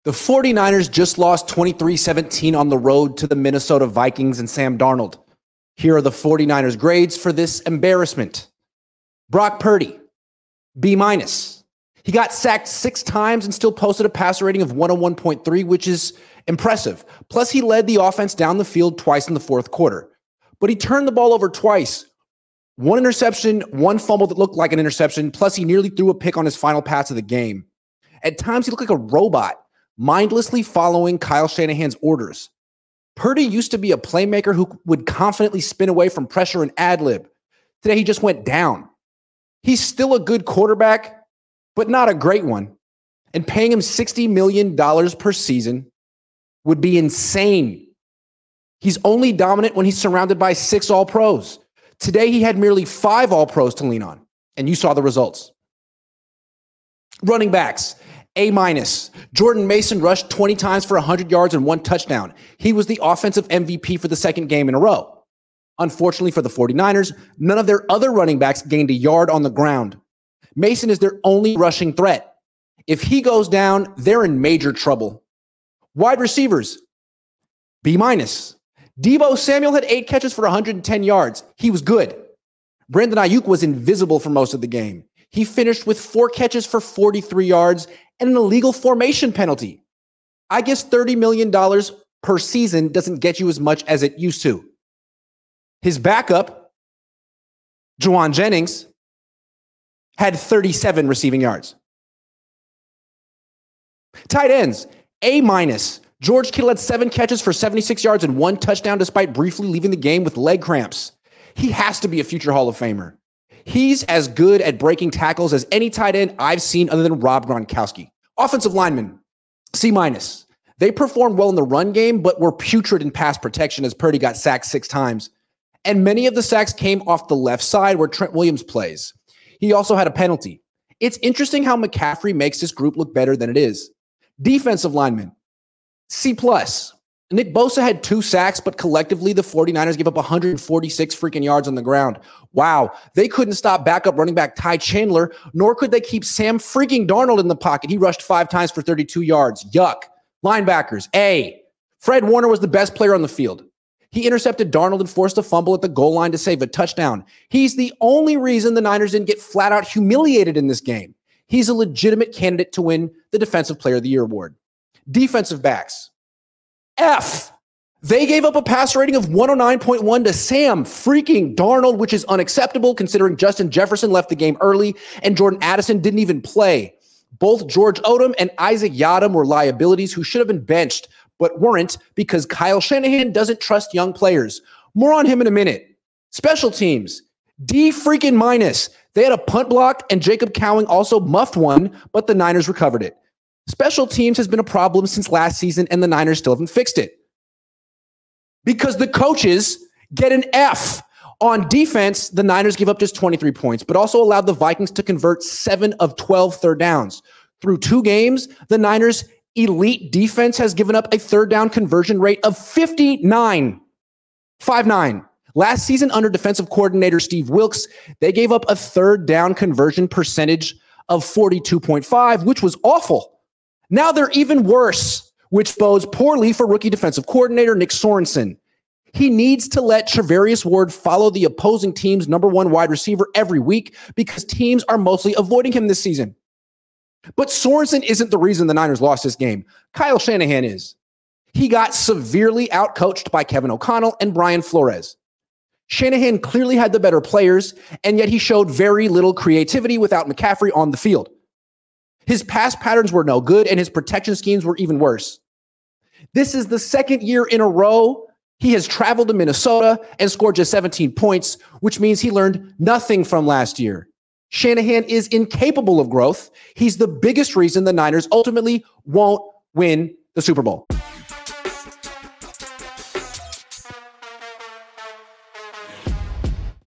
The 49ers just lost 23-17 on the road to the Minnesota Vikings and Sam Darnold. Here are the 49ers grades for this embarrassment. Brock Purdy, B-. He got sacked 6 times and still posted a passer rating of 101.3, which is impressive. Plus, he led the offense down the field twice in the fourth quarter. But he turned the ball over twice. 1 interception, 1 fumble that looked like an interception, plus he nearly threw a pick on his final pass of the game. At times, he looked like a robot, mindlessly following Kyle Shanahan's orders. Purdy used to be a playmaker who would confidently spin away from pressure and ad-lib. Today, he just went down. He's still a good quarterback, but not a great one. And paying him $60 million per season would be insane. He's only dominant when he's surrounded by 6 All-Pros. Today, he had merely 5 All-Pros to lean on, and you saw the results. Running backs, A-. Jordan Mason rushed 20 times for 100 yards and 1 touchdown. He was the offensive MVP for the 2nd game in a row. Unfortunately for the 49ers, none of their other running backs gained a yard on the ground. Mason is their only rushing threat. If he goes down, they're in major trouble. Wide receivers, B-. Deebo Samuel had 8 catches for 110 yards. He was good. Brandon Ayuk was invisible for most of the game. He finished with 4 catches for 43 yards and an illegal formation penalty. I guess $30 million per season doesn't get you as much as it used to. His backup, Juwan Jennings, had 37 receiving yards. Tight ends, A-. George Kittle had 7 catches for 76 yards and 1 touchdown despite briefly leaving the game with leg cramps. He has to be a future Hall of Famer. He's as good at breaking tackles as any tight end I've seen other than Rob Gronkowski. Offensive linemen, C-. They performed well in the run game, but were putrid in pass protection as Purdy got sacked 6 times. And many of the sacks came off the left side where Trent Williams plays. He also had a penalty. It's interesting how McCaffrey makes this group look better than it is. Defensive linemen, C+. Nick Bosa had 2 sacks, but collectively the 49ers gave up 146 freaking yards on the ground. Wow. They couldn't stop backup running back Ty Chandler, nor could they keep Sam freaking Darnold in the pocket. He rushed 5 times for 32 yards. Yuck. Linebackers, A. Fred Warner was the best player on the field. He intercepted Darnold and forced a fumble at the goal line to save a touchdown. He's the only reason the Niners didn't get flat out humiliated in this game. He's a legitimate candidate to win the Defensive Player of the Year award. Defensive backs, F. They gave up a passer rating of 109.1 to Sam freaking Darnold, which is unacceptable considering Justin Jefferson left the game early and Jordan Addison didn't even play. Both George Odom and Isaac Yiadom were liabilities who should have been benched, but weren't because Kyle Shanahan doesn't trust young players. More on him in a minute. Special teams, D freaking minus. They had a punt block and Jacob Cowing also muffed one, but the Niners recovered it. Special teams has been a problem since last season and the Niners still haven't fixed it. Because the coaches get an F. On defense, the Niners gave up just 23 points, but also allowed the Vikings to convert 7 of 12 third downs. Through 2 games, the Niners' elite defense has given up a third down conversion rate of 59. 5-9. Last season, under defensive coordinator Steve Wilks, they gave up a third down conversion percentage of 42.5, which was awful. Now they're even worse, which bodes poorly for rookie defensive coordinator Nick Sorensen. He needs to let Charvarius Ward follow the opposing team's #1 wide receiver every week because teams are mostly avoiding him this season. But Sorensen isn't the reason the Niners lost this game. Kyle Shanahan is. He got severely outcoached by Kevin O'Connell and Brian Flores. Shanahan clearly had the better players, and yet he showed very little creativity without McCaffrey on the field. His pass patterns were no good, and his protection schemes were even worse. This is the 2nd year in a row he has traveled to Minnesota and scored just 17 points, which means he learned nothing from last year. Shanahan is incapable of growth. He's the biggest reason the Niners ultimately won't win the Super Bowl.